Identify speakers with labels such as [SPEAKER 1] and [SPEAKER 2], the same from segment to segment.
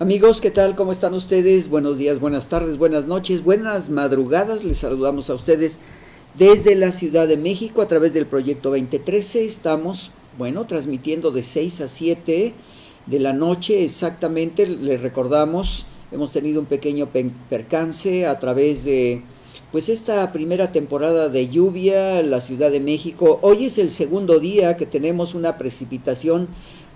[SPEAKER 1] Amigos, ¿qué tal? ¿Cómo están ustedes? Buenos días, buenas tardes, buenas noches, buenas madrugadas. Les saludamos a ustedes desde la Ciudad de México a través del Proyecto 2013. Estamos, transmitiendo de 6 a 7 de la noche exactamente. Les recordamos, hemos tenido un pequeño percance a través de, pues, esta primera temporada de lluvia en la Ciudad de México. Hoy es el segundo día que tenemos una precipitación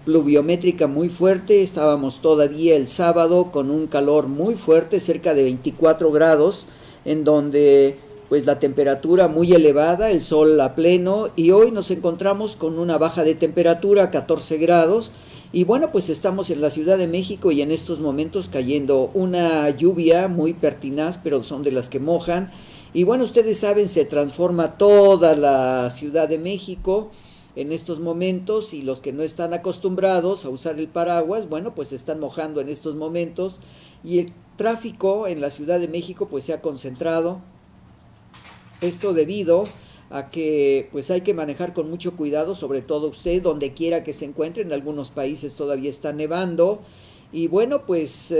[SPEAKER 1] pluviométrica muy fuerte. Estábamos todavía el sábado con un calor muy fuerte, cerca de 24 grados, en donde pues la temperatura muy elevada, el sol a pleno, y hoy nos encontramos con una baja de temperatura, 14 grados, y bueno, pues estamos en la Ciudad de México y en estos momentos cayendo una lluvia muy pertinaz, pero son de las que mojan, y bueno, ustedes saben, se transforma toda la Ciudad de México en estos momentos, y los que no están acostumbrados a usar el paraguas, bueno, pues se están mojando en estos momentos, y el tráfico en la Ciudad de México pues se ha concentrado. Esto debido a que pues hay que manejar con mucho cuidado, sobre todo usted donde quiera que se encuentre. En algunos países todavía está nevando, y bueno, pues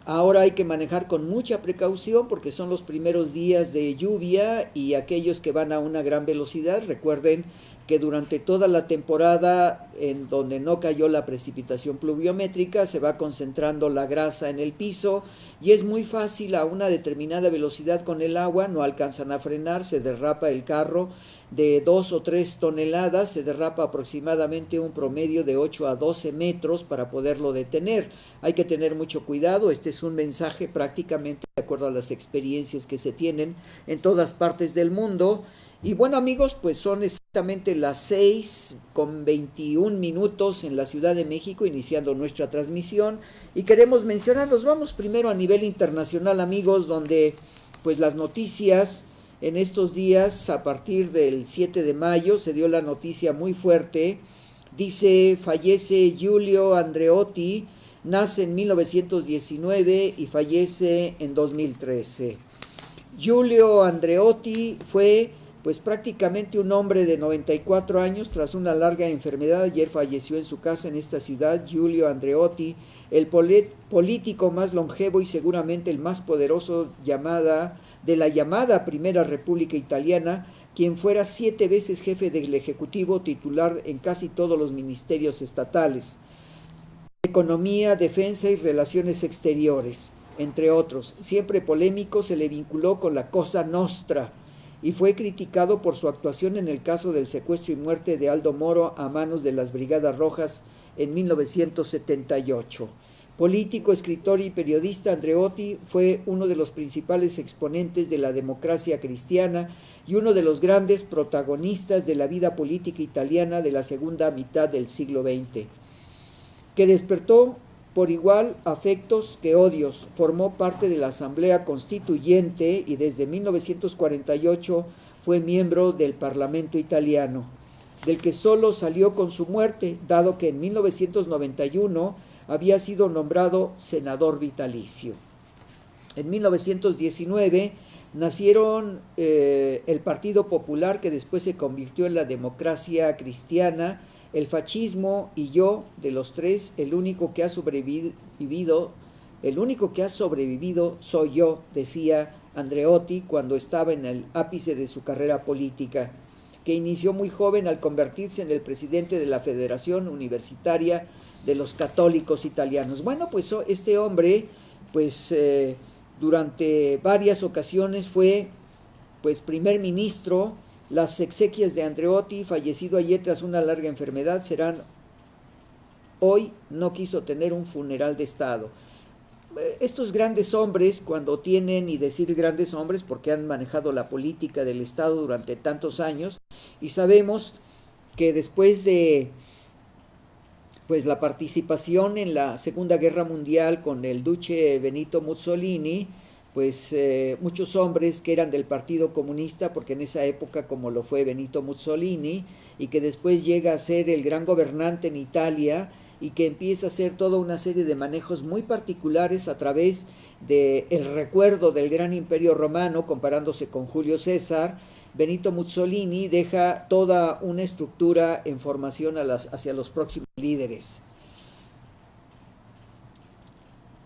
[SPEAKER 1] ahora hay que manejar con mucha precaución porque son los primeros días de lluvia, y aquellos que van a una gran velocidad, recuerden que durante toda la temporada en donde no cayó la precipitación pluviométrica se va concentrando la grasa en el piso, y es muy fácil a una determinada velocidad con el agua, no alcanzan a frenar, se derrapa el carro de 2 o 3 toneladas, se derrapa aproximadamente un promedio de 8 a 12 metros para poderlo detener. Hay que tener mucho cuidado. Este es un mensaje prácticamente de acuerdo a las experiencias que se tienen en todas partes del mundo. Y bueno, amigos, pues son exactamente las 6:21 en la Ciudad de México, iniciando nuestra transmisión, y queremos mencionarlos. Vamos primero a nivel internacional, amigos, donde pues las noticias en estos días, a partir del 7 de mayo, se dio la noticia muy fuerte. Dice, fallece Giulio Andreotti, nace en 1919 y fallece en 2013. Giulio Andreotti fue pues prácticamente un hombre de 94 años tras una larga enfermedad. Ayer falleció en su casa en esta ciudad. Giulio Andreotti, el político más longevo y seguramente el más poderoso de la llamada Primera República Italiana, quien fuera 7 veces jefe del Ejecutivo, titular en casi todos los ministerios estatales, Economía, Defensa y Relaciones Exteriores, entre otros. Siempre polémico, se le vinculó con la Cosa Nostra y fue criticado por su actuación en el caso del secuestro y muerte de Aldo Moro a manos de las Brigadas Rojas en 1978. Político, escritor y periodista, Andreotti fue uno de los principales exponentes de la democracia cristiana y uno de los grandes protagonistas de la vida política italiana de la segunda mitad del siglo XX, que despertó por igual afectos que odios. Formó parte de la Asamblea Constituyente y desde 1948 fue miembro del Parlamento italiano, del que solo salió con su muerte, dado que en 1991 había sido nombrado senador vitalicio. En 1919 nacieron el Partido Popular, que después se convirtió en la Democracia Cristiana, el fascismo, y yo, de los tres, el único que ha sobrevivido soy yo, decía Andreotti cuando estaba en el ápice de su carrera política, que inició muy joven al convertirse en el presidente de la Federación Universitaria de los Católicos Italianos. Bueno, pues este hombre, pues durante varias ocasiones fue pues primer ministro. Las exequias de Andreotti, fallecido ayer tras una larga enfermedad, serán hoy. No quiso tener un funeral de Estado. Estos grandes hombres, cuando tienen, y decir grandes hombres porque han manejado la política del Estado durante tantos años, y sabemos que después de pues la participación en la Segunda Guerra Mundial con el duce Benito Mussolini, pues muchos hombres que eran del Partido Comunista, porque en esa época, como lo fue Benito Mussolini, y que después llega a ser el gran gobernante en Italia, y que empieza a hacer toda una serie de manejos muy particulares a través del recuerdo del gran imperio romano, comparándose con Julio César. Benito Mussolini deja toda una estructura en formación hacia los próximos líderes.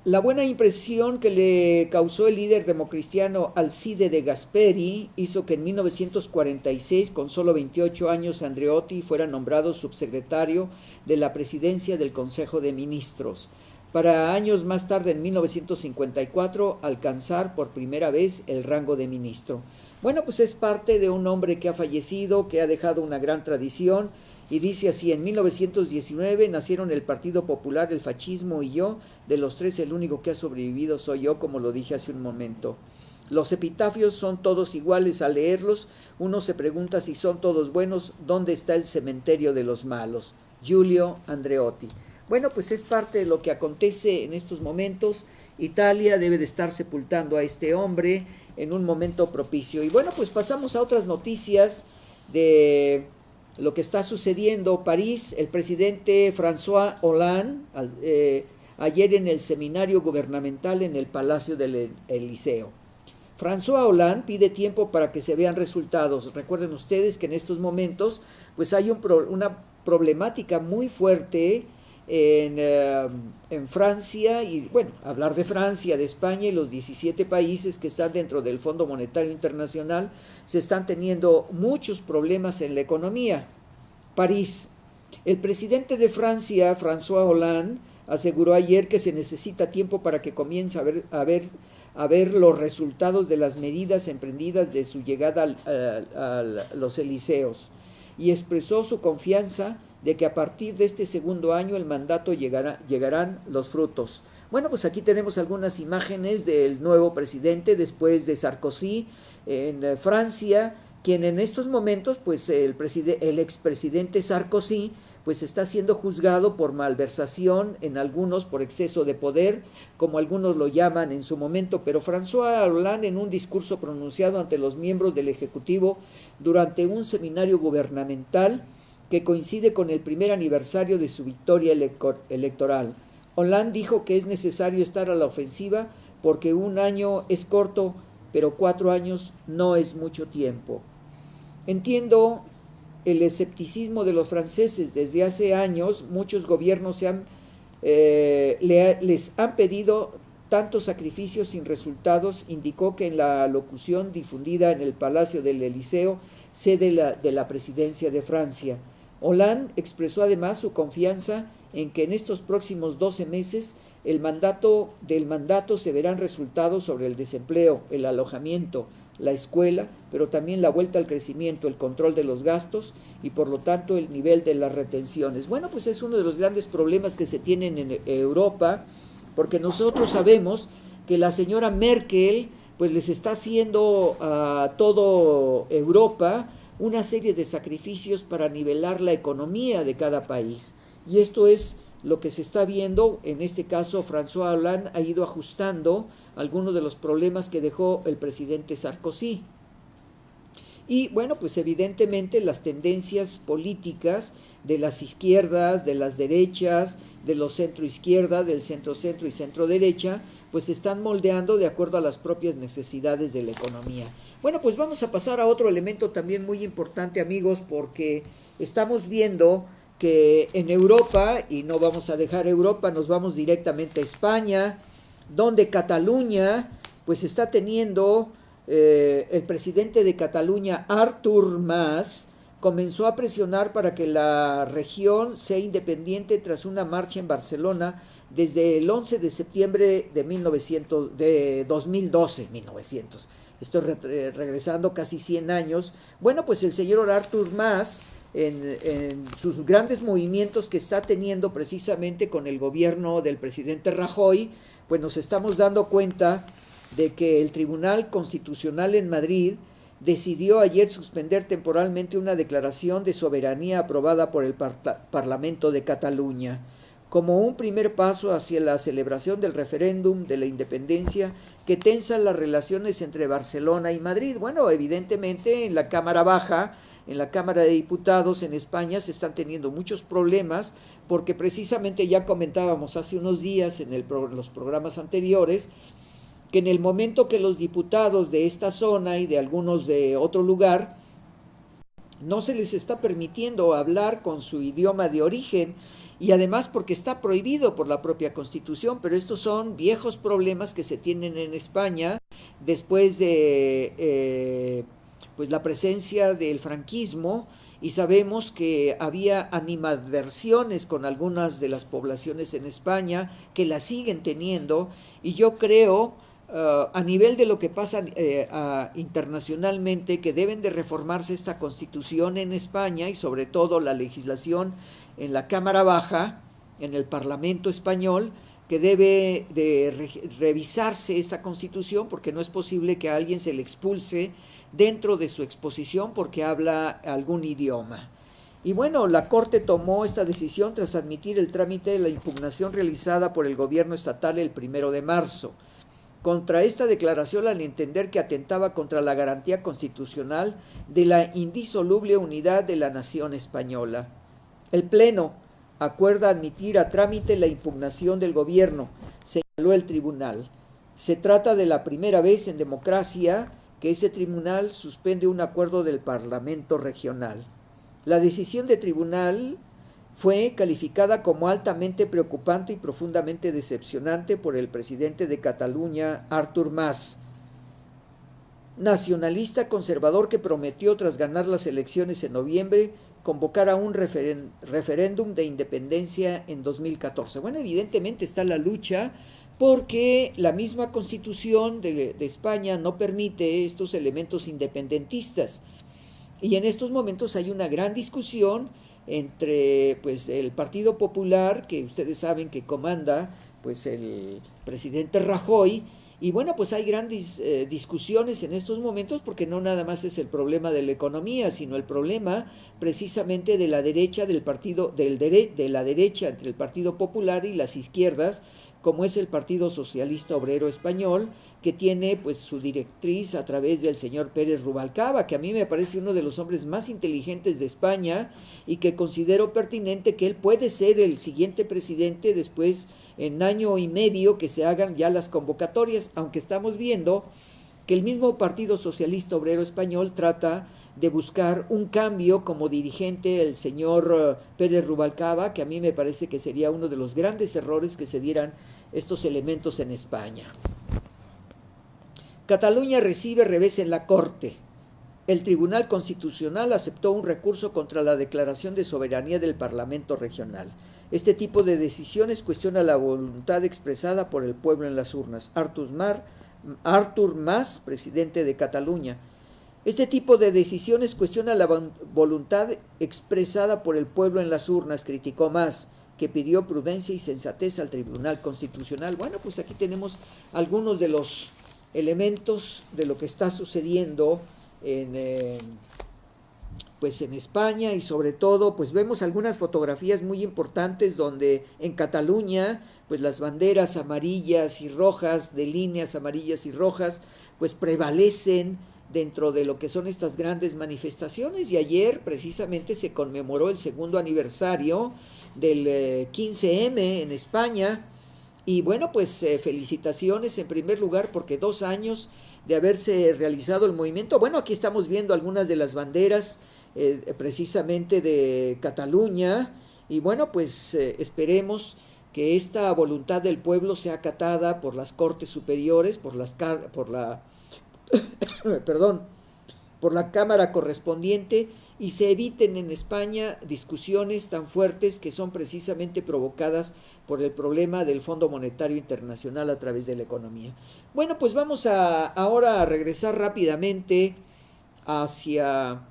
[SPEAKER 1] La buena impresión que le causó el líder democristiano Alcide de Gasperi hizo que en 1946, con solo 28 años, Andreotti fuera nombrado subsecretario de la presidencia del Consejo de Ministros, para años más tarde, en 1954, alcanzar por primera vez el rango de ministro. Bueno, pues es parte de un hombre que ha fallecido, que ha dejado una gran tradición, y dice así: en 1919 nacieron el Partido Popular, el fascismo y yo. De los tres, el único que ha sobrevivido soy yo, como lo dije hace un momento. Los epitafios son todos iguales al leerlos. Uno se pregunta si son todos buenos. ¿Dónde está el cementerio de los malos? Giulio Andreotti. Bueno, pues es parte de lo que acontece en estos momentos. Italia debe de estar sepultando a este hombre en un momento propicio. Y bueno, pues pasamos a otras noticias de lo que está sucediendo. París, el presidente François Hollande, ayer en el seminario gubernamental en el Palacio del Elíseo. François Hollande pide tiempo para que se vean resultados. Recuerden ustedes que en estos momentos pues hay una problemática muy fuerte en Francia, y bueno, hablar de Francia, de España y los 17 países que están dentro del Fondo Monetario Internacional, se están teniendo muchos problemas en la economía. París. El presidente de Francia, François Hollande, aseguró ayer que se necesita tiempo para que comience a ver los resultados de las medidas emprendidas de su llegada a los Elíseos, y expresó su confianza de que a partir de este segundo año el mandato llegarán los frutos. Bueno, pues aquí tenemos algunas imágenes del nuevo presidente después de Sarkozy en Francia, quien en estos momentos, pues el expresidente Sarkozy, pues está siendo juzgado por malversación, en algunos por exceso de poder, como algunos lo llaman en su momento, pero François Hollande, en un discurso pronunciado ante los miembros del Ejecutivo durante un seminario gubernamental que coincide con el primer aniversario de su victoria electoral, Hollande dijo que es necesario estar a la ofensiva porque un año es corto, pero 4 años no es mucho tiempo. Entiendo el escepticismo de los franceses. Desde hace años muchos gobiernos les han pedido tantos sacrificios sin resultados, indicó que en la locución difundida en el Palacio del Elíseo, sede de la presidencia de Francia. Hollande expresó además su confianza en que en estos próximos 12 meses del mandato se verán resultados sobre el desempleo, el alojamiento, la escuela, pero también la vuelta al crecimiento, el control de los gastos y por lo tanto el nivel de las retenciones. Bueno, pues es uno de los grandes problemas que se tienen en Europa, porque nosotros sabemos que la señora Merkel pues les está haciendo a todo Europa una serie de sacrificios para nivelar la economía de cada país. Y esto es lo que se está viendo. En este caso, François Hollande ha ido ajustando algunos de los problemas que dejó el presidente Sarkozy. Y bueno, pues evidentemente las tendencias políticas de las izquierdas, de las derechas, de los centro-izquierda, del centro-centro y centro-derecha, pues se están moldeando de acuerdo a las propias necesidades de la economía. Bueno, pues vamos a pasar a otro elemento también muy importante, amigos, porque estamos viendo que en Europa, y no vamos a dejar Europa, nos vamos directamente a España, donde Cataluña pues está teniendo, el presidente de Cataluña, Artur Mas, comenzó a presionar para que la región sea independiente tras una marcha en Barcelona desde el 11 de septiembre de 2012. Estoy regresando casi 100 años. Bueno, pues el señor Artur Mas, en sus grandes movimientos que está teniendo precisamente con el gobierno del presidente Rajoy, pues nos estamos dando cuenta de que el Tribunal Constitucional en Madrid decidió ayer suspender temporalmente una declaración de soberanía aprobada por el Parlamento de Cataluña, como un primer paso hacia la celebración del referéndum de la independencia que tensa las relaciones entre Barcelona y Madrid. Bueno, evidentemente en la Cámara Baja, en la Cámara de Diputados en España se están teniendo muchos problemas porque precisamente ya comentábamos hace unos días en los programas anteriores que en el momento que los diputados de esta zona y de algunos de otro lugar no se les está permitiendo hablar con su idioma de origen, y además porque está prohibido por la propia Constitución, pero estos son viejos problemas que se tienen en España después de pues la presencia del franquismo, y sabemos que había animadversiones con algunas de las poblaciones en España que la siguen teniendo, y yo creo a nivel de lo que pasa internacionalmente, que deben de reformarse esta Constitución en España y sobre todo la legislación en la Cámara Baja, en el Parlamento español, que debe de revisarse esta Constitución, porque no es posible que a alguien se le expulse dentro de su exposición porque habla algún idioma. Y bueno, la Corte tomó esta decisión tras admitir el trámite de la impugnación realizada por el gobierno estatal el 1 de marzo. Contra esta declaración, al entender que atentaba contra la garantía constitucional de la indisoluble unidad de la nación española. El Pleno acuerda admitir a trámite la impugnación del gobierno, señaló el tribunal. Se trata de la primera vez en democracia que ese tribunal suspende un acuerdo del Parlamento regional. La decisión del tribunal fue calificada como altamente preocupante y profundamente decepcionante por el presidente de Cataluña, Artur Mas, nacionalista conservador que prometió, tras ganar las elecciones en noviembre, convocar a un referéndum de independencia en 2014. Bueno, evidentemente está la lucha porque la misma Constitución de España no permite estos elementos independentistas. Y en estos momentos hay una gran discusión entre pues el Partido Popular, que ustedes saben que comanda pues el presidente Rajoy, y bueno, pues hay grandes discusiones en estos momentos, porque no nada más es el problema de la economía, sino el problema precisamente de la derecha del partido, de la derecha entre el Partido Popular y las izquierdas, como es el Partido Socialista Obrero Español, que tiene pues su directriz a través del señor Pérez Rubalcaba, que a mí me parece uno de los hombres más inteligentes de España, y que considero pertinente que él puede ser el siguiente presidente después, en año y medio, que se hagan ya las convocatorias, aunque estamos viendo que el mismo Partido Socialista Obrero Español trata de buscar un cambio como dirigente el señor Pérez Rubalcaba, que a mí me parece que sería uno de los grandes errores que se dieran estos elementos en España. Cataluña recibe revés en la Corte. El Tribunal Constitucional aceptó un recurso contra la declaración de soberanía del Parlamento Regional. Este tipo de decisiones cuestiona la voluntad expresada por el pueblo en las urnas. Artur Mas, presidente de Cataluña. Este tipo de decisiones cuestiona la voluntad expresada por el pueblo en las urnas, criticó Mas, que pidió prudencia y sensatez al Tribunal Constitucional. Bueno, pues aquí tenemos algunos de los elementos de lo que está sucediendo pues en España, y sobre todo pues vemos algunas fotografías muy importantes donde en Cataluña pues las banderas amarillas y rojas, de líneas amarillas y rojas, pues prevalecen dentro de lo que son estas grandes manifestaciones. Y ayer precisamente se conmemoró el segundo aniversario del 15M en España, y bueno, pues felicitaciones en primer lugar, porque 2 años de haberse realizado el movimiento. Bueno, aquí estamos viendo algunas de las banderas precisamente de Cataluña, y bueno, pues esperemos que esta voluntad del pueblo sea acatada por las Cortes Superiores, por la Cámara correspondiente, y se eviten en España discusiones tan fuertes que son precisamente provocadas por el problema del Fondo Monetario Internacional a través de la economía. Bueno, pues vamos ahora a regresar rápidamente hacia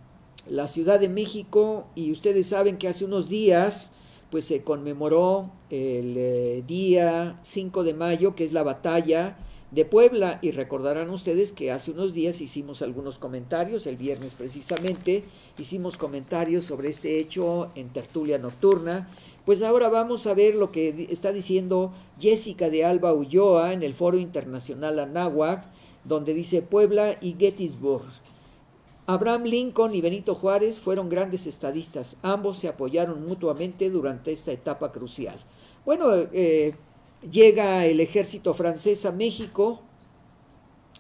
[SPEAKER 1] la Ciudad de México, y ustedes saben que hace unos días pues se conmemoró el día 5 de mayo, que es la batalla de Puebla, y recordarán ustedes que hace unos días hicimos algunos comentarios, el viernes precisamente hicimos comentarios sobre este hecho en Tertulia Nocturna. Pues ahora vamos a ver lo que está diciendo Jessica de Alba Ulloa en el Foro Internacional Anáhuac, donde dice: Puebla y Gettysburg. Abraham Lincoln y Benito Juárez fueron grandes estadistas, ambos se apoyaron mutuamente durante esta etapa crucial. Bueno, llega el ejército francés a México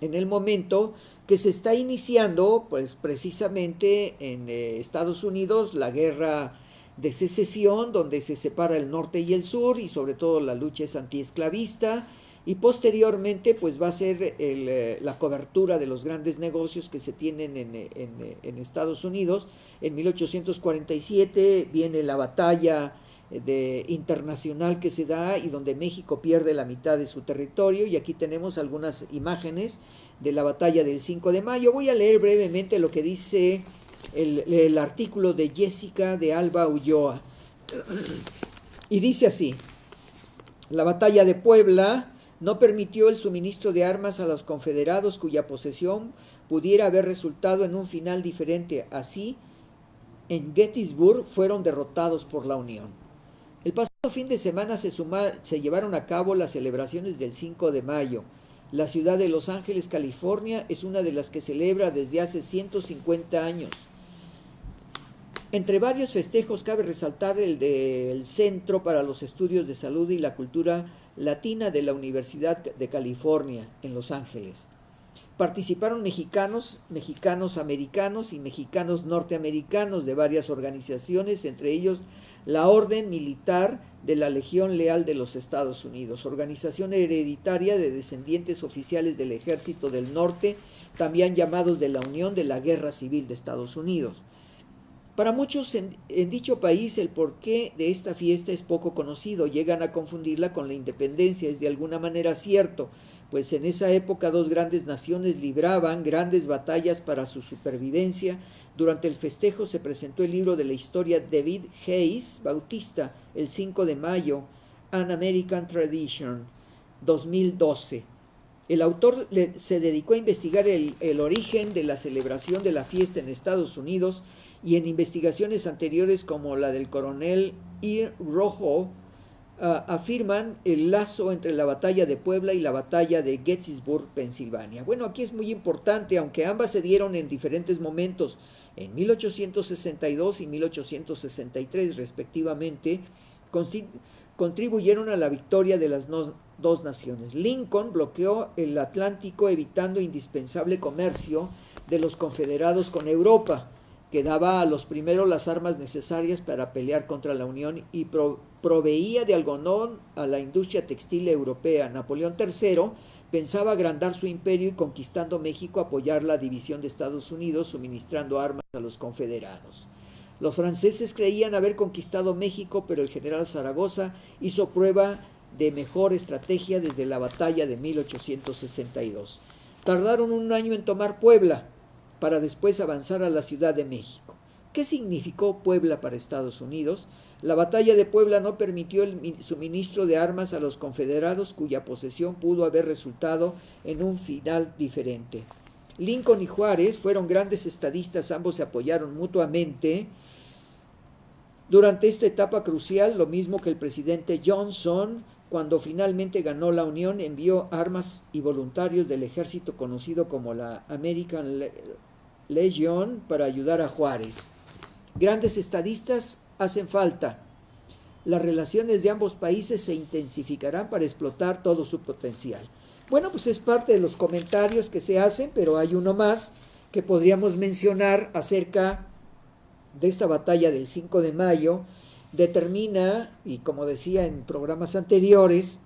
[SPEAKER 1] en el momento que se está iniciando, pues precisamente en Estados Unidos, la guerra de secesión, donde se separa el norte y el sur, y sobre todo la lucha es antiesclavista, y posteriormente pues va a ser la cobertura de los grandes negocios que se tienen en Estados Unidos. En 1847 viene la batalla internacional que se da y donde México pierde la mitad de su territorio, y aquí tenemos algunas imágenes de la batalla del 5 de mayo. Voy a leer brevemente lo que dice el artículo de Jessica de Alba Ulloa, y dice así: la batalla de Puebla no permitió el suministro de armas a los confederados, cuya posesión pudiera haber resultado en un final diferente. Así, en Gettysburg fueron derrotados por la Unión. El pasado fin de semana se llevaron a cabo las celebraciones del 5 de mayo. La ciudad de Los Ángeles, California, es una de las que celebra desde hace 150 años. Entre varios festejos cabe resaltar el del Centro para los Estudios de Salud y la Cultura Latina de la Universidad de California, en Los Ángeles. Participaron mexicanos americanos y mexicanos norteamericanos de varias organizaciones, entre ellos la Orden Militar de la Legión Leal de los Estados Unidos, organización hereditaria de descendientes oficiales del Ejército del Norte, también llamados de la Unión de la Guerra Civil de Estados Unidos. Para muchos en dicho país el porqué de esta fiesta es poco conocido, llegan a confundirla con la independencia. Es de alguna manera cierto, pues en esa época dos grandes naciones libraban grandes batallas para su supervivencia. Durante el festejo se presentó el libro de la historia David Hayes Bautista, el 5 de mayo, An American Tradition, 2012. El autor se dedicó a investigar el origen de la celebración de la fiesta en Estados Unidos, y en investigaciones anteriores como la del coronel I. Rojo afirman el lazo entre la batalla de Puebla y la batalla de Gettysburg, Pensilvania. Bueno, aquí es muy importante, aunque ambas se dieron en diferentes momentos, en 1862 y 1863 respectivamente, contribuyeron a la victoria de las dos naciones. Lincoln bloqueó el Atlántico evitando indispensable comercio de los confederados con Europa, que daba a los primeros las armas necesarias para pelear contra la Unión y proveía de algodón a la industria textil europea. Napoleón III pensaba agrandar su imperio y, conquistando México, apoyar la división de Estados Unidos, suministrando armas a los confederados. Los franceses creían haber conquistado México, pero el general Zaragoza hizo prueba de mejor estrategia desde la batalla de 1862. Tardaron un año en tomar Puebla, para después avanzar a la Ciudad de México. ¿Qué significó Puebla para Estados Unidos? La batalla de Puebla no permitió el suministro de armas a los confederados, cuya posesión pudo haber resultado en un final diferente. Lincoln y Juárez fueron grandes estadistas, ambos se apoyaron mutuamente durante esta etapa crucial, lo mismo que el presidente Johnson. Cuando finalmente ganó la Unión, envió armas y voluntarios del ejército conocido como la American Legion para ayudar a Juárez. Grandes estadistas hacen falta. Las relaciones de ambos países se intensificarán para explotar todo su potencial. Bueno, pues es parte de los comentarios que se hacen, pero hay uno más que podríamos mencionar acerca de esta batalla del 5 de mayo. Determina, y como decía en programas anteriores,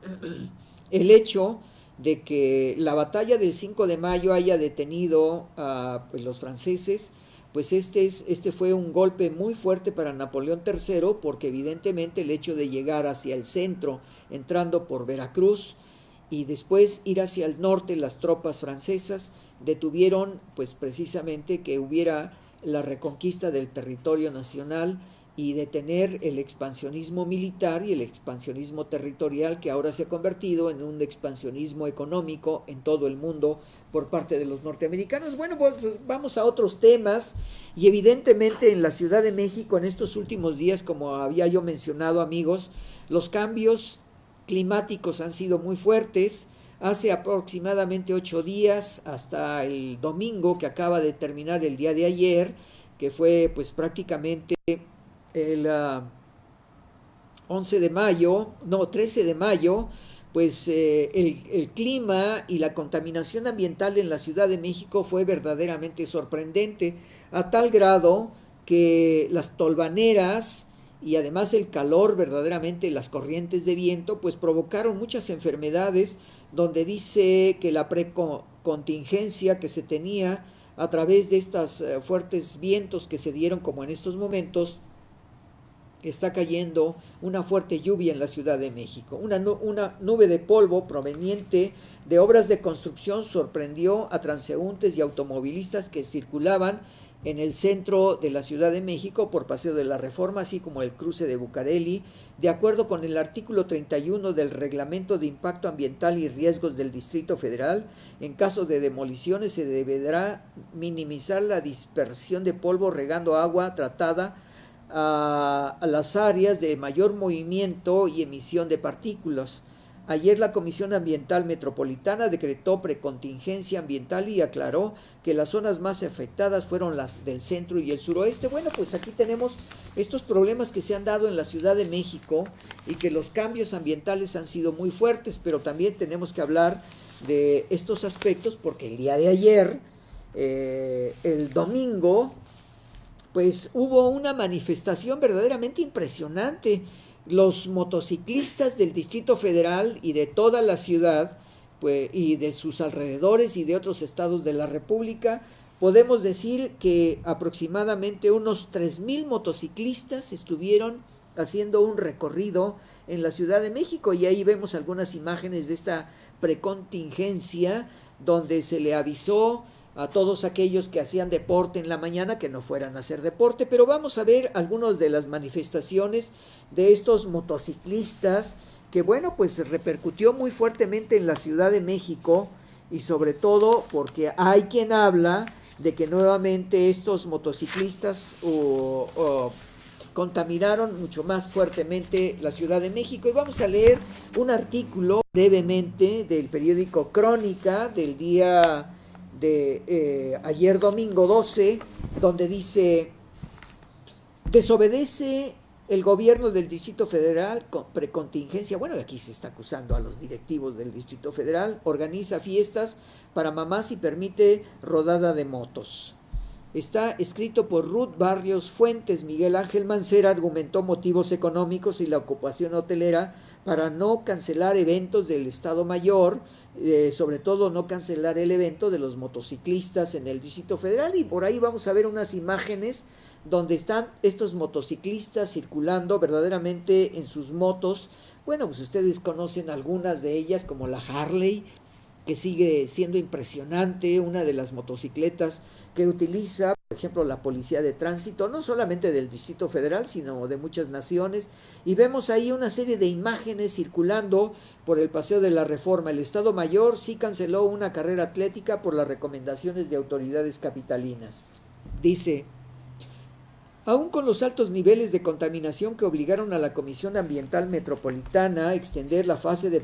[SPEAKER 1] el hecho de que la batalla del 5 de mayo haya detenido a los franceses, pues este fue un golpe muy fuerte para Napoleón III, porque evidentemente el hecho de llegar hacia el centro, entrando por Veracruz, y después ir hacia el norte, las tropas francesas detuvieron pues precisamente que hubiera la reconquista del territorio nacional y detener el expansionismo militar y el expansionismo territorial, que ahora se ha convertido en un expansionismo económico en todo el mundo por parte de los norteamericanos. Bueno, pues vamos a otros temas, y evidentemente en la Ciudad de México en estos últimos días, como había yo mencionado, amigos, los cambios climáticos han sido muy fuertes. Hace aproximadamente 8 días, hasta el domingo que acaba de terminar el día de ayer, que fue pues prácticamente el 13 de mayo, pues el clima y la contaminación ambiental en la Ciudad de México fue verdaderamente sorprendente, a tal grado que las tolvaneras y además el calor, verdaderamente las corrientes de viento, pues provocaron muchas enfermedades, donde dice que la precontingencia que se tenía a través de estos fuertes vientos que se dieron como en estos momentos, está cayendo una fuerte lluvia en la Ciudad de México. Una nube de polvo proveniente de obras de construcción sorprendió a transeúntes y automovilistas que circulaban en el centro de la Ciudad de México por Paseo de la Reforma, así como el cruce de Bucareli. De acuerdo con el artículo 31 del Reglamento de Impacto Ambiental y Riesgos del Distrito Federal, en caso de demoliciones se deberá minimizar la dispersión de polvo regando agua tratada a las áreas de mayor movimiento y emisión de partículas. Ayer la Comisión Ambiental Metropolitana decretó precontingencia ambiental y aclaró que las zonas más afectadas fueron las del centro y el suroeste. Bueno, pues aquí tenemos estos problemas que se han dado en la Ciudad de México y que los cambios ambientales han sido muy fuertes, pero también tenemos que hablar de estos aspectos porque el día de ayer, el domingo, pues hubo una manifestación verdaderamente impresionante. Los motociclistas del Distrito Federal y de toda la ciudad, pues, y de sus alrededores y de otros estados de la República, podemos decir que aproximadamente unos 3,000 motociclistas estuvieron haciendo un recorrido en la Ciudad de México, y ahí vemos algunas imágenes de esta precontingencia donde se le avisó a todos aquellos que hacían deporte en la mañana que no fueran a hacer deporte. Pero vamos a ver algunas de las manifestaciones de estos motociclistas que, bueno, pues repercutió muy fuertemente en la Ciudad de México, y sobre todo porque hay quien habla de que nuevamente estos motociclistas contaminaron mucho más fuertemente la Ciudad de México. Y vamos a leer un artículo brevemente del periódico Crónica del día de ayer domingo 12, donde dice: desobedece el gobierno del Distrito Federal con precontingencia. Bueno, aquí se está acusando a los directivos del Distrito Federal. Organiza fiestas para mamás y permite rodada de motos. Está escrito por Ruth Barrios Fuentes. Miguel Ángel Mancera argumentó motivos económicos y la ocupación hotelera para no cancelar eventos del Estado Mayor, sobre todo no cancelar el evento de los motociclistas en el Distrito Federal. Y por ahí vamos a ver unas imágenes donde están estos motociclistas circulando verdaderamente en sus motos. Bueno, pues ustedes conocen algunas de ellas, como la Harley, que sigue siendo impresionante, una de las motocicletas que utiliza, por ejemplo, la Policía de Tránsito, no solamente del Distrito Federal, sino de muchas naciones. Y vemos ahí una serie de imágenes circulando por el Paseo de la Reforma. El Estado Mayor sí canceló una carrera atlética por las recomendaciones de autoridades capitalinas. Dice: aún con los altos niveles de contaminación que obligaron a la Comisión Ambiental Metropolitana a extender la fase de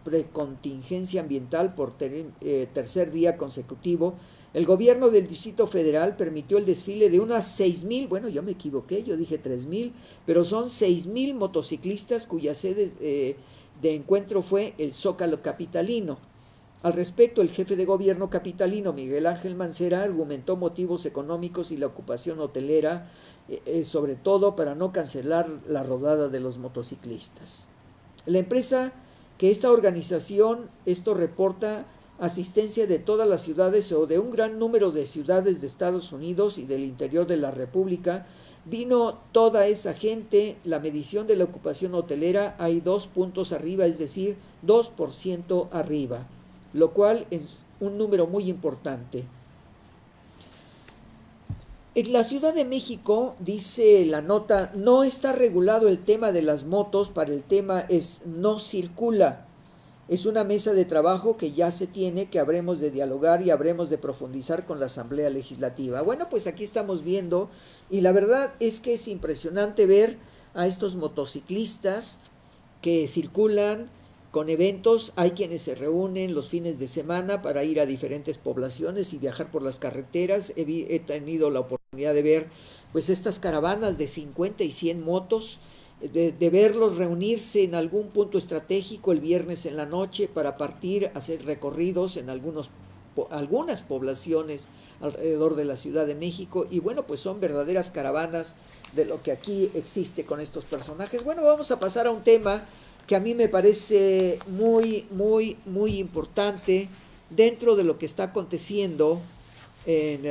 [SPEAKER 1] precontingencia ambiental por tercer día consecutivo, el gobierno del Distrito Federal permitió el desfile de unas 6,000, bueno, yo me equivoqué, yo dije 3,000, pero son 6,000 motociclistas cuya sede de encuentro fue el Zócalo capitalino. Al respecto, el jefe de gobierno capitalino, Miguel Ángel Mancera, argumentó motivos económicos y la ocupación hotelera, sobre todo para no cancelar la rodada de los motociclistas. La empresa que esta organización, esto reporta asistencia de todas las ciudades o de un gran número de ciudades de Estados Unidos y del interior de la República. Vino toda esa gente. La medición de la ocupación hotelera hay 2 puntos arriba, es decir, 2% arriba, lo cual es un número muy importante. En la Ciudad de México, dice la nota, no está regulado el tema de las motos. Para el tema es no circula. Es una mesa de trabajo que ya se tiene, que habremos de dialogar y habremos de profundizar con la Asamblea Legislativa. Bueno, pues aquí estamos viendo, y la verdad es que es impresionante ver a estos motociclistas que circulan con eventos. Hay quienes se reúnen los fines de semana para ir a diferentes poblaciones y viajar por las carreteras. He tenido la oportunidad de ver pues estas caravanas de 50 y 100 motos, de verlos reunirse en algún punto estratégico el viernes en la noche para partir a hacer recorridos en algunas poblaciones alrededor de la Ciudad de México, y bueno, pues son verdaderas caravanas de lo que aquí existe con estos personajes. Bueno, vamos a pasar a un tema que a mí me parece muy, muy, muy importante dentro de lo que está aconteciendo en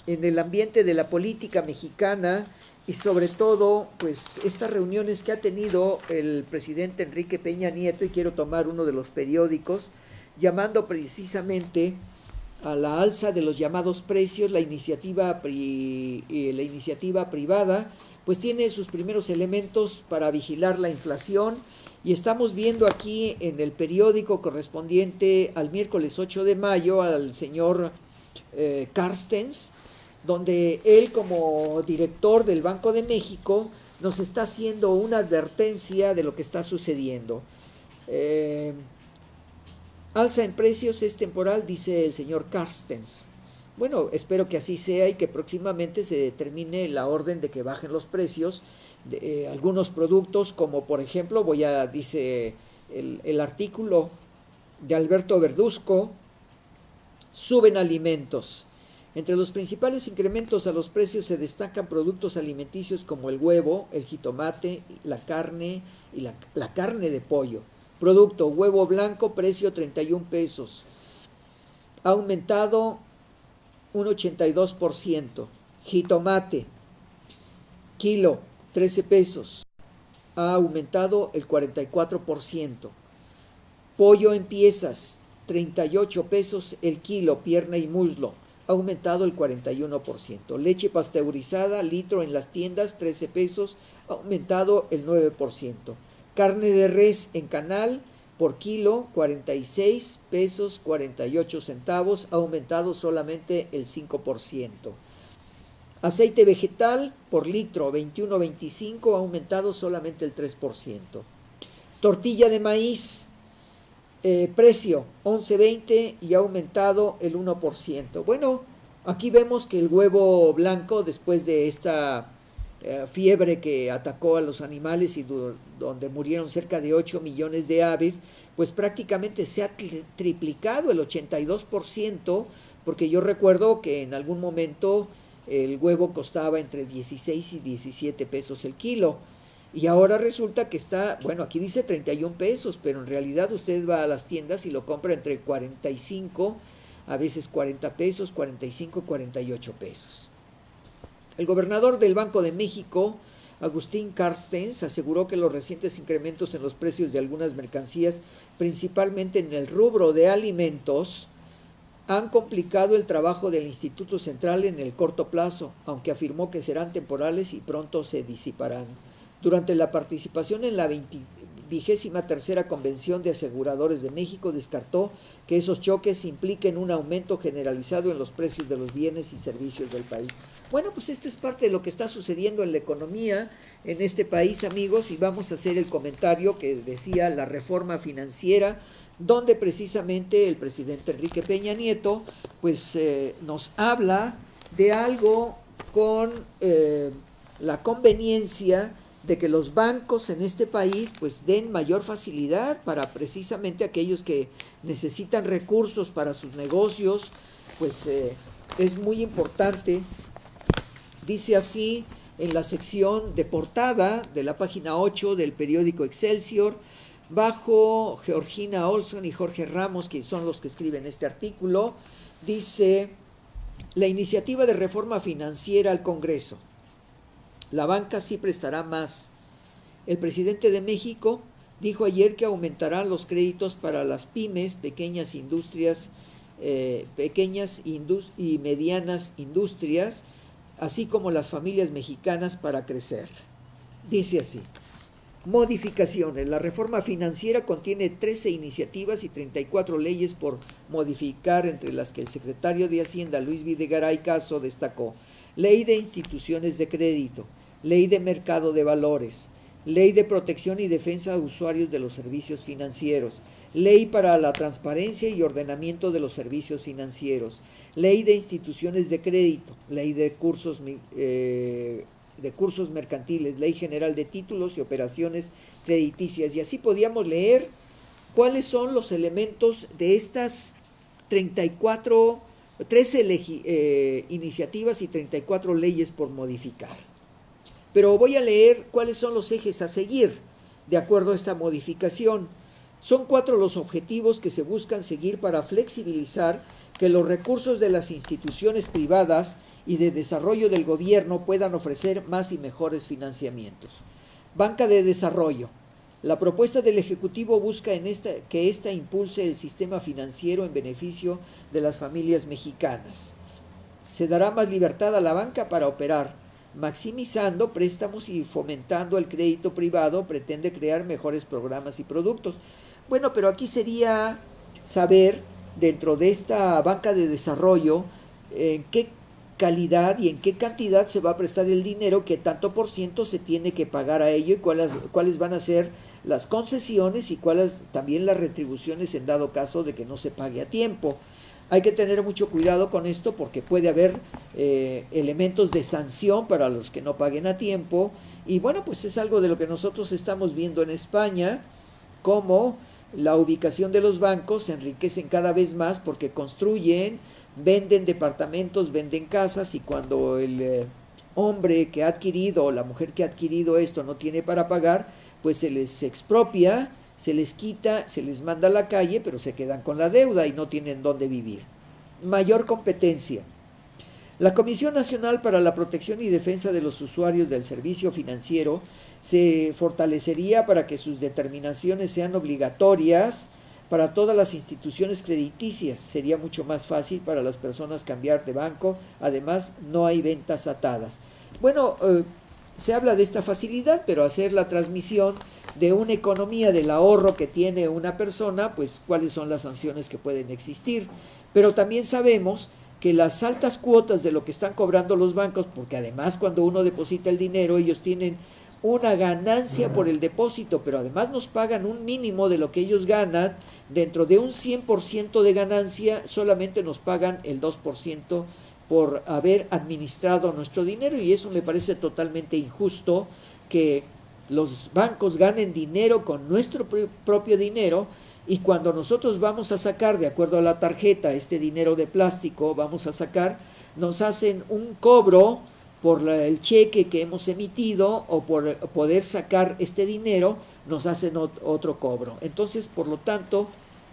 [SPEAKER 1] el ambiente de la política mexicana, y sobre todo, pues, estas reuniones que ha tenido el presidente Enrique Peña Nieto, y quiero tomar uno de los periódicos, llamando precisamente a la alza de los llamados precios. La iniciativa privada, pues tiene sus primeros elementos para vigilar la inflación, y estamos viendo aquí en el periódico correspondiente al miércoles 8 de mayo al señor Carstens, donde él, como director del Banco de México, nos está haciendo una advertencia de lo que está sucediendo. Alza en precios es temporal, dice el señor Carstens. Bueno, espero que así sea y que próximamente se determine la orden de que bajen los precios de algunos productos, como por ejemplo, dice el artículo de Alberto Verduzco, suben alimentos. Entre los principales incrementos a los precios se destacan productos alimenticios como el huevo, el jitomate, la carne y la carne de pollo. Producto: huevo blanco, precio 31 pesos. Ha aumentado un 82%. Jitomate, kilo, 13 pesos. Ha aumentado el 44%. Pollo en piezas, 38 pesos el kilo, pierna y muslo. Ha aumentado el 41%. Leche pasteurizada, litro en las tiendas, 13 pesos, ha aumentado el 9%. Carne de res en canal por kilo, 46 pesos 48 centavos, ha aumentado solamente el 5%. Aceite vegetal por litro, 21.25, ha aumentado solamente el 3%. Tortilla de maíz, precio 11.20 y ha aumentado el 1%. Bueno, aquí vemos que el huevo blanco, después de esta fiebre que atacó a los animales y donde murieron cerca de 8 millones de aves, pues prácticamente se ha triplicado el 82%, porque yo recuerdo que en algún momento el huevo costaba entre 16 y 17 pesos el kilo. Y ahora resulta que está, bueno, aquí dice 31 pesos, pero en realidad usted va a las tiendas y lo compra entre 45, a veces 40 pesos, 45, 48 pesos. El gobernador del Banco de México, Agustín Carstens, aseguró que los recientes incrementos en los precios de algunas mercancías, principalmente en el rubro de alimentos, han complicado el trabajo del Instituto Central en el corto plazo, aunque afirmó que serán temporales y pronto se disiparán. Durante la participación en la 23ª Convención de Aseguradores de México, descartó que esos choques impliquen un aumento generalizado en los precios de los bienes y servicios del país. Bueno, pues esto es parte de lo que está sucediendo en la economía en este país, amigos, y vamos a hacer el comentario que decía la reforma financiera, donde precisamente el presidente Enrique Peña Nieto pues nos habla de algo con la conveniencia de que los bancos en este país pues den mayor facilidad para precisamente aquellos que necesitan recursos para sus negocios. Pues es muy importante. Dice así en la sección de portada de la página 8 del periódico Excelsior, bajo Georgina Olson y Jorge Ramos, que son los que escriben este artículo, dice: la iniciativa de reforma financiera al Congreso. La banca sí prestará más. El presidente de México dijo ayer que aumentarán los créditos para las pymes, pequeñas industrias, y medianas industrias, así como las familias mexicanas para crecer. Dice así: modificaciones. La reforma financiera contiene 13 iniciativas y 34 leyes por modificar, entre las que el secretario de Hacienda, Luis Videgaray Caso, destacó: ley de instituciones de crédito, ley de mercado de valores, ley de protección y defensa de usuarios de los servicios financieros, ley para la transparencia y ordenamiento de los servicios financieros, ley de instituciones de crédito, ley de cursos de cursos mercantiles, Ley General de Títulos y Operaciones Crediticias. Y así podíamos leer cuáles son los elementos de estas 13 iniciativas y 34 leyes por modificar. Pero voy a leer cuáles son los ejes a seguir de acuerdo a esta modificación. Son 4 los objetivos que se buscan seguir para flexibilizar que los recursos de las instituciones privadas y de desarrollo del gobierno puedan ofrecer más y mejores financiamientos. Banca de desarrollo. La propuesta del Ejecutivo busca que ésta impulse el sistema financiero en beneficio de las familias mexicanas. Se dará más libertad a la banca para operar, maximizando préstamos y fomentando el crédito privado. Pretende crear mejores programas y productos. Bueno, pero aquí sería saber, dentro de esta banca de desarrollo, en qué calidad y en qué cantidad se va a prestar el dinero, qué tanto por ciento se tiene que pagar a ello y cuáles van a ser las concesiones y cuáles también las retribuciones en dado caso de que no se pague a tiempo. Hay que tener mucho cuidado con esto porque puede haber elementos de sanción para los que no paguen a tiempo. Y bueno, pues es algo de lo que nosotros estamos viendo en España, cómo la ubicación de los bancos se enriquecen cada vez más porque construyen, venden departamentos, venden casas, y cuando el hombre que ha adquirido o la mujer que ha adquirido esto no tiene para pagar, pues se les expropia, se les quita, se les manda a la calle, pero se quedan con la deuda y no tienen dónde vivir. Mayor competencia. La Comisión Nacional para la Protección y Defensa de los Usuarios del Servicio Financiero se fortalecería para que sus determinaciones sean obligatorias para todas las instituciones crediticias. Sería mucho más fácil para las personas cambiar de banco. Además, no hay ventas atadas. Bueno, se habla de esta facilidad, pero hacer la transmisión de una economía del ahorro que tiene una persona, pues cuáles son las sanciones que pueden existir. Pero también sabemos que las altas cuotas de lo que están cobrando los bancos, porque además cuando uno deposita el dinero, ellos tienen una ganancia por el depósito, pero además nos pagan un mínimo de lo que ellos ganan. Dentro de un 100% de ganancia, solamente nos pagan el 2% por haber administrado nuestro dinero, y eso me parece totalmente injusto, que los bancos ganen dinero con nuestro propio dinero, y cuando nosotros vamos a sacar, de acuerdo a la tarjeta, este dinero de plástico, vamos a sacar, nos hacen un cobro por el cheque que hemos emitido, o por poder sacar este dinero, nos hacen otro cobro. Entonces, por lo tanto,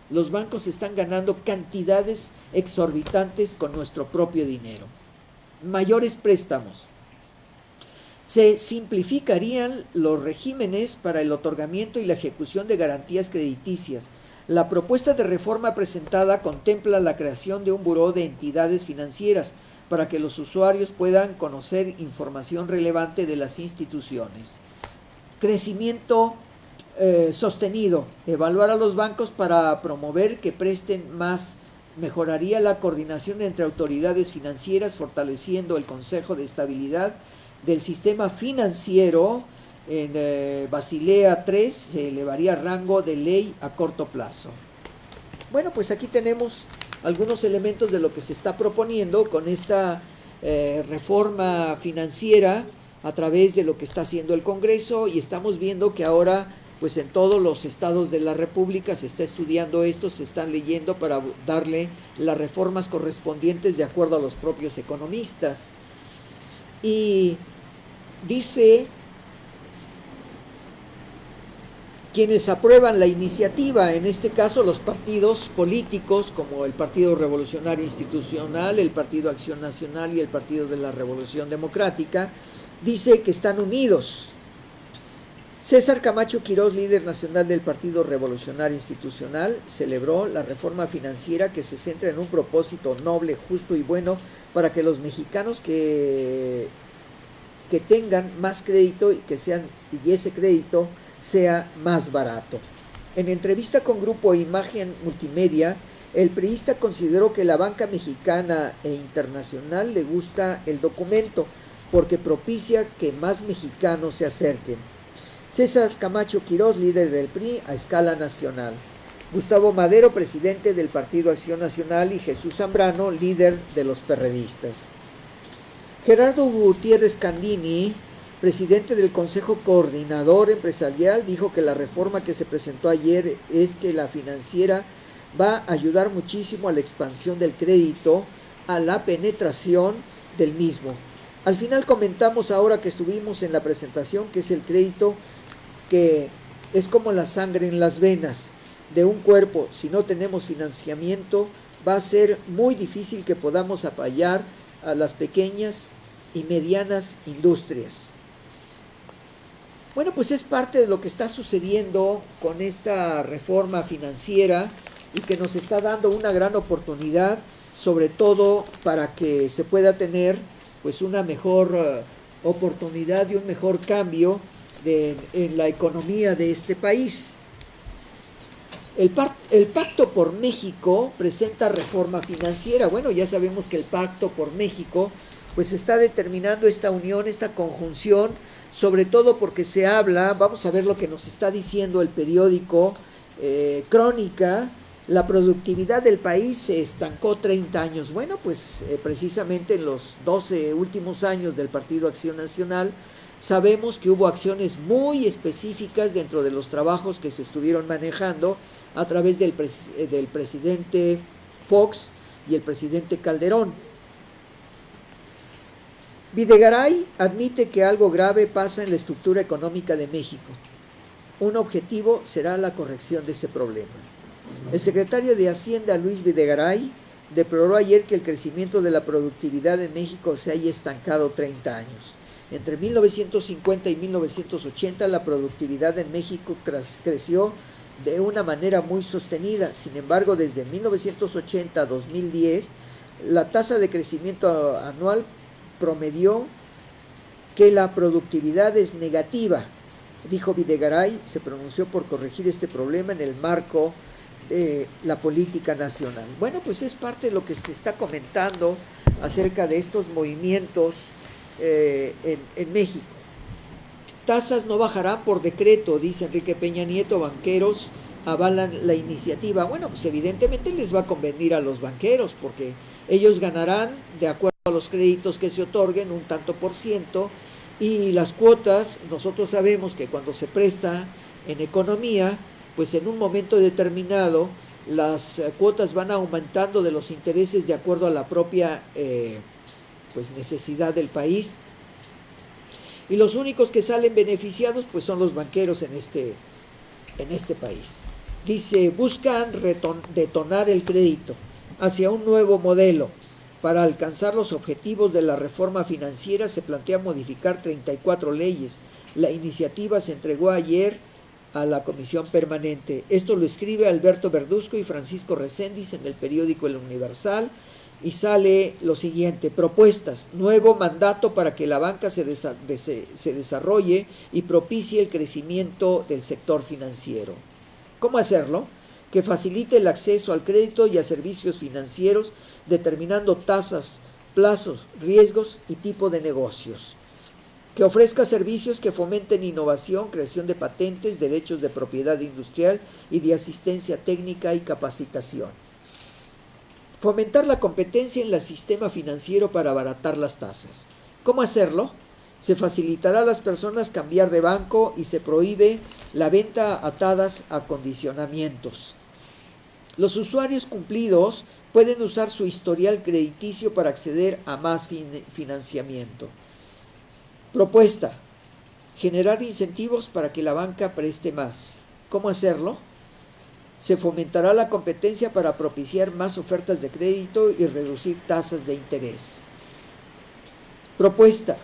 [SPEAKER 1] los bancos están ganando cantidades exorbitantes con nuestro propio dinero. Mayores préstamos. Se simplificarían los regímenes para el otorgamiento y la ejecución de garantías crediticias. La propuesta de reforma presentada contempla la creación de un buró de entidades financieras para que los usuarios puedan conocer información relevante de las instituciones. Crecimiento sostenido. Evaluar a los bancos para promover que presten más. Mejoraría la coordinación entre autoridades financieras, fortaleciendo el Consejo de Estabilidad del Sistema Financiero. En Basilea III se elevaría rango de ley a corto plazo. Bueno, pues aquí tenemos algunos elementos de lo que se está proponiendo con esta reforma financiera a través de lo que está haciendo el Congreso, y estamos viendo que ahora pues en todos los estados de la República se está estudiando esto, se están leyendo para darle las reformas correspondientes de acuerdo a los propios economistas. Y dice: quienes aprueban la iniciativa, en este caso los partidos políticos como el Partido Revolucionario Institucional, el Partido Acción Nacional y el Partido de la Revolución Democrática, dice que están unidos. César Camacho Quirós, líder nacional del Partido Revolucionario Institucional, celebró la reforma financiera que se centra en un propósito noble, justo y bueno para que los mexicanos que tengan más crédito y ese crédito sea más barato. En entrevista con Grupo Imagen Multimedia, el priista consideró que la banca mexicana e internacional le gusta el documento porque propicia que más mexicanos se acerquen. César Camacho Quirós, líder del PRI a escala nacional. Gustavo Madero, presidente del Partido Acción Nacional, y Jesús Zambrano, líder de los perredistas. Gerardo Gutiérrez Candini, presidente del Consejo Coordinador Empresarial, dijo que la reforma que se presentó ayer es que la financiera va a ayudar muchísimo a la expansión del crédito, a la penetración del mismo. Al final comentamos, ahora que estuvimos en la presentación, que es el crédito que es como la sangre en las venas de un cuerpo. Si no tenemos financiamiento, va a ser muy difícil que podamos apoyar a las pequeñas y medianas industrias. Bueno, pues es parte de lo que está sucediendo con esta reforma financiera y que nos está dando una gran oportunidad, sobre todo para que se pueda tener pues una mejor oportunidad y un mejor cambio en la economía de este país. El Pacto por México presenta reforma financiera. Bueno, ya sabemos que el Pacto por México pues está determinando esta unión, esta conjunción, sobre todo porque se habla, vamos a ver lo que nos está diciendo el periódico Crónica. La productividad del país se estancó 30 años. Bueno, pues precisamente en los 12 últimos años del Partido Acción Nacional sabemos que hubo acciones muy específicas dentro de los trabajos que se estuvieron manejando a través del presidente Fox y el presidente Calderón. Videgaray admite que algo grave pasa en la estructura económica de México. Un objetivo será la corrección de ese problema. El secretario de Hacienda, Luis Videgaray, deploró ayer que el crecimiento de la productividad en México se haya estancado 30 años. Entre 1950 y 1980 la productividad en México creció de una manera muy sostenida. Sin embargo, desde 1980 a 2010, la tasa de crecimiento anual promedió que la productividad es negativa. Dijo Videgaray, se pronunció por corregir este problema en el marco de la política nacional. Bueno, pues es parte de lo que se está comentando acerca de estos movimientos en México. Tasas no bajarán por decreto, dice Enrique Peña Nieto. Banqueros avalan la iniciativa. Bueno, pues evidentemente les va a convenir a los banqueros, porque ellos ganarán de acuerdo a los créditos que se otorguen un tanto por ciento, y las cuotas, nosotros sabemos que cuando se presta en economía, pues en un momento determinado las cuotas van aumentando de los intereses de acuerdo a la propia pues necesidad del país, y los únicos que salen beneficiados pues son los banqueros en este país. Dice, buscan detonar el crédito hacia un nuevo modelo. Para alcanzar los objetivos de la reforma financiera se plantea modificar 34 leyes. La iniciativa se entregó ayer a la Comisión Permanente. Esto lo escribe Alberto Verduzco y Francisco Reséndiz en el periódico El Universal, y sale lo siguiente: propuestas, nuevo mandato para que la banca se desarrolle y propicie el crecimiento del sector financiero. ¿Cómo hacerlo? Que facilite el acceso al crédito y a servicios financieros, determinando tasas, plazos, riesgos y tipo de negocios. Que ofrezca servicios que fomenten innovación, creación de patentes, derechos de propiedad industrial y de asistencia técnica y capacitación. Fomentar la competencia en el sistema financiero para abaratar las tasas. ¿Cómo hacerlo? Se facilitará a las personas cambiar de banco y se prohíbe la venta atadas a condicionamientos. Los usuarios cumplidos pueden usar su historial crediticio para acceder a más financiamiento. Propuesta: generar incentivos para que la banca preste más. ¿Cómo hacerlo? Se fomentará la competencia para propiciar más ofertas de crédito y reducir tasas de interés. Propuesta: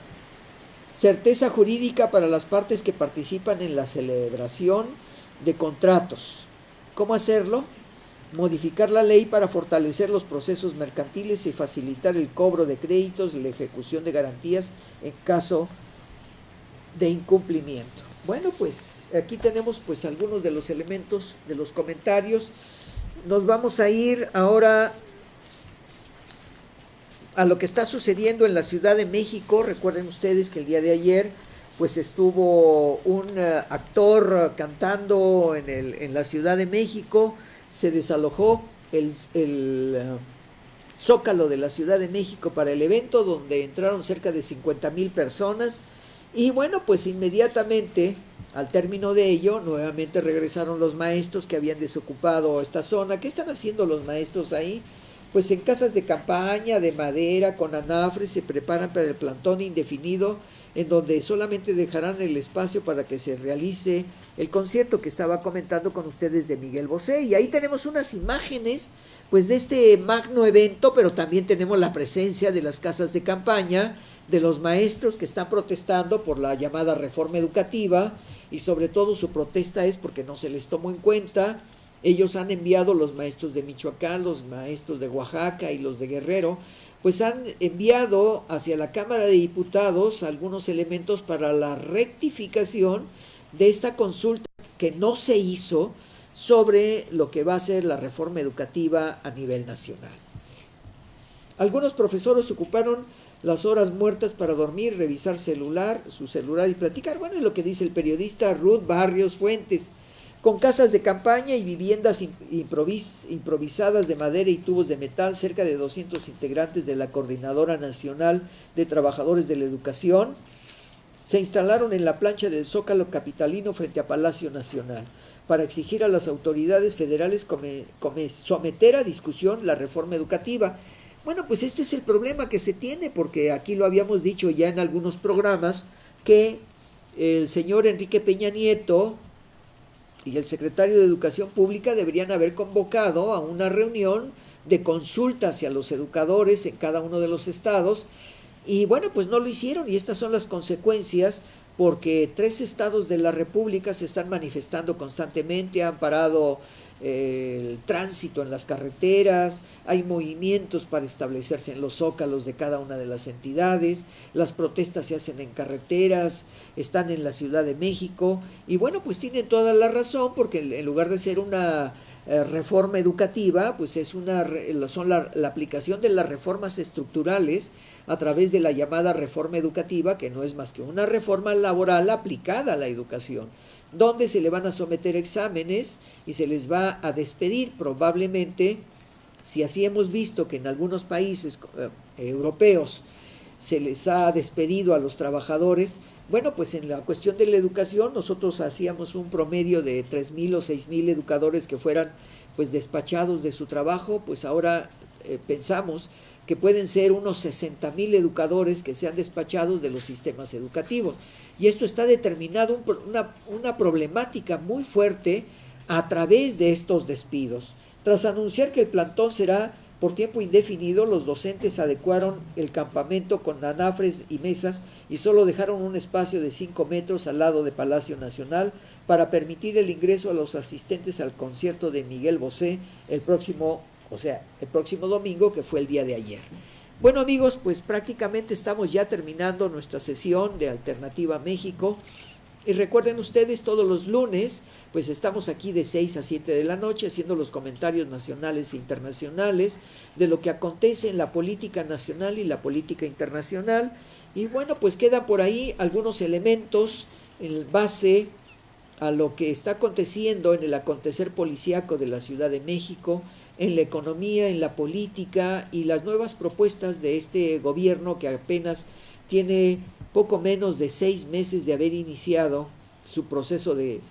[SPEAKER 1] certeza jurídica para las partes que participan en la celebración de contratos. ¿Cómo hacerlo? Modificar la ley para fortalecer los procesos mercantiles y facilitar el cobro de créditos y la ejecución de garantías en caso de incumplimiento. Bueno, pues aquí tenemos pues algunos de los elementos de los comentarios. Nos vamos a ir ahora a lo que está sucediendo en la Ciudad de México. Recuerden ustedes que el día de ayer pues estuvo un actor cantando en la Ciudad de México. Se desalojó el Zócalo de la Ciudad de México para el evento, donde entraron cerca de 50,000 personas, Y bueno, pues inmediatamente al término de ello, nuevamente regresaron los maestros que habían desocupado esta zona. ¿Qué están haciendo los maestros ahí? Pues en casas de campaña, de madera, con anafres, se preparan para el plantón indefinido, en donde solamente dejarán el espacio para que se realice el concierto que estaba comentando con ustedes de Miguel Bosé. Y ahí tenemos unas imágenes pues de este magno evento, pero también tenemos la presencia de las casas de campaña, de los maestros que están protestando por la llamada reforma educativa, y sobre todo su protesta es porque no se les tomó en cuenta. Ellos han enviado, los maestros de Michoacán, los maestros de Oaxaca y los de Guerrero, pues han enviado hacia la Cámara de Diputados algunos elementos para la rectificación de esta consulta que no se hizo sobre lo que va a ser la reforma educativa a nivel nacional. Algunos profesores ocuparon las horas muertas para dormir, revisar su celular y platicar. Bueno, es lo que dice el periodista Ruth Barrios Fuentes. Con casas de campaña y viviendas improvisadas de madera y tubos de metal, cerca de 200 integrantes de la Coordinadora Nacional de Trabajadores de la Educación se instalaron en la plancha del Zócalo capitalino frente a Palacio Nacional para exigir a las autoridades federales someter a discusión la reforma educativa. Bueno, pues este es el problema que se tiene, porque aquí lo habíamos dicho ya en algunos programas, que el señor Enrique Peña Nieto y el secretario de Educación Pública deberían haber convocado a una reunión de consulta hacia los educadores en cada uno de los estados, y bueno, pues no lo hicieron, y estas son las consecuencias, porque 3 estados de la República se están manifestando constantemente, han parado el tránsito en las carreteras, hay movimientos para establecerse en los zócalos de cada una de las entidades, las protestas se hacen en carreteras, están en la Ciudad de México, y bueno, pues tienen toda la razón, porque en lugar de ser una reforma educativa, pues es la aplicación de las reformas estructurales a través de la llamada reforma educativa, que no es más que una reforma laboral aplicada a la educación, donde se le van a someter exámenes y se les va a despedir probablemente. Si así hemos visto que en algunos países europeos se les ha despedido a los trabajadores, bueno, pues en la cuestión de la educación nosotros hacíamos un promedio de 3,000 o 6,000 educadores que fueran pues despachados de su trabajo, pues ahora pensamos que pueden ser unos 60,000 educadores que sean despachados de los sistemas educativos. Y esto está determinado una problemática muy fuerte a través de estos despidos. Tras anunciar que el plantón será por tiempo indefinido, los docentes adecuaron el campamento con anafres y mesas y solo dejaron un espacio de 5 metros al lado de Palacio Nacional para permitir el ingreso a los asistentes al concierto de Miguel Bosé el próximo domingo, que fue el día de ayer. Bueno, amigos, pues prácticamente estamos ya terminando nuestra sesión de Alternativa México. Y recuerden ustedes, todos los lunes, pues estamos aquí de 6 a 7 de la noche haciendo los comentarios nacionales e internacionales de lo que acontece en la política nacional y la política internacional. Y bueno, pues quedan por ahí algunos elementos en base a lo que está aconteciendo en el acontecer policíaco de la Ciudad de México, en la economía, en la política y las nuevas propuestas de este gobierno que apenas tiene poco menos de 6 meses de haber iniciado su proceso de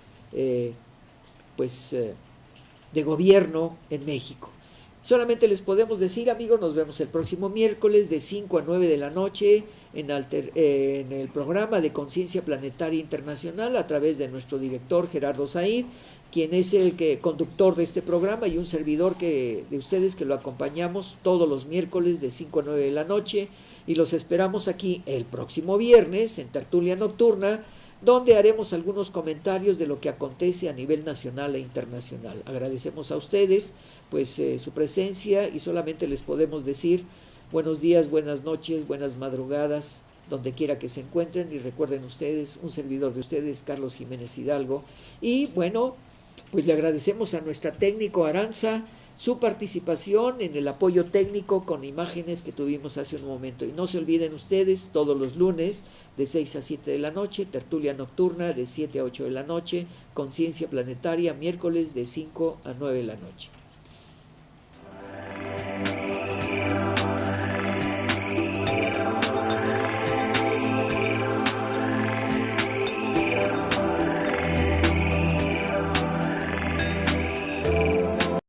[SPEAKER 1] gobierno en México. Solamente les podemos decir, amigos, nos vemos el próximo miércoles de 5 a 9 de la noche en el programa de Conciencia Planetaria Internacional a través de nuestro director Gerardo Said, quien es el conductor de este programa, y un servidor de ustedes que lo acompañamos todos los miércoles de 5 a 9 de la noche, y los esperamos aquí el próximo viernes en Tertulia Nocturna, donde haremos algunos comentarios de lo que acontece a nivel nacional e internacional. Agradecemos a ustedes pues su presencia, y solamente les podemos decir buenos días, buenas noches, buenas madrugadas, donde quiera que se encuentren, y recuerden ustedes, un servidor de ustedes, Carlos Jiménez Hidalgo, y bueno, pues le agradecemos a nuestra técnico Aranza su participación en el apoyo técnico con imágenes que tuvimos hace un momento. Y no se olviden ustedes, todos los lunes de 6 a 7 de la noche, Tertulia Nocturna de 7 a 8 de la noche, Conciencia Planetaria, miércoles de 5 a 9 de la noche.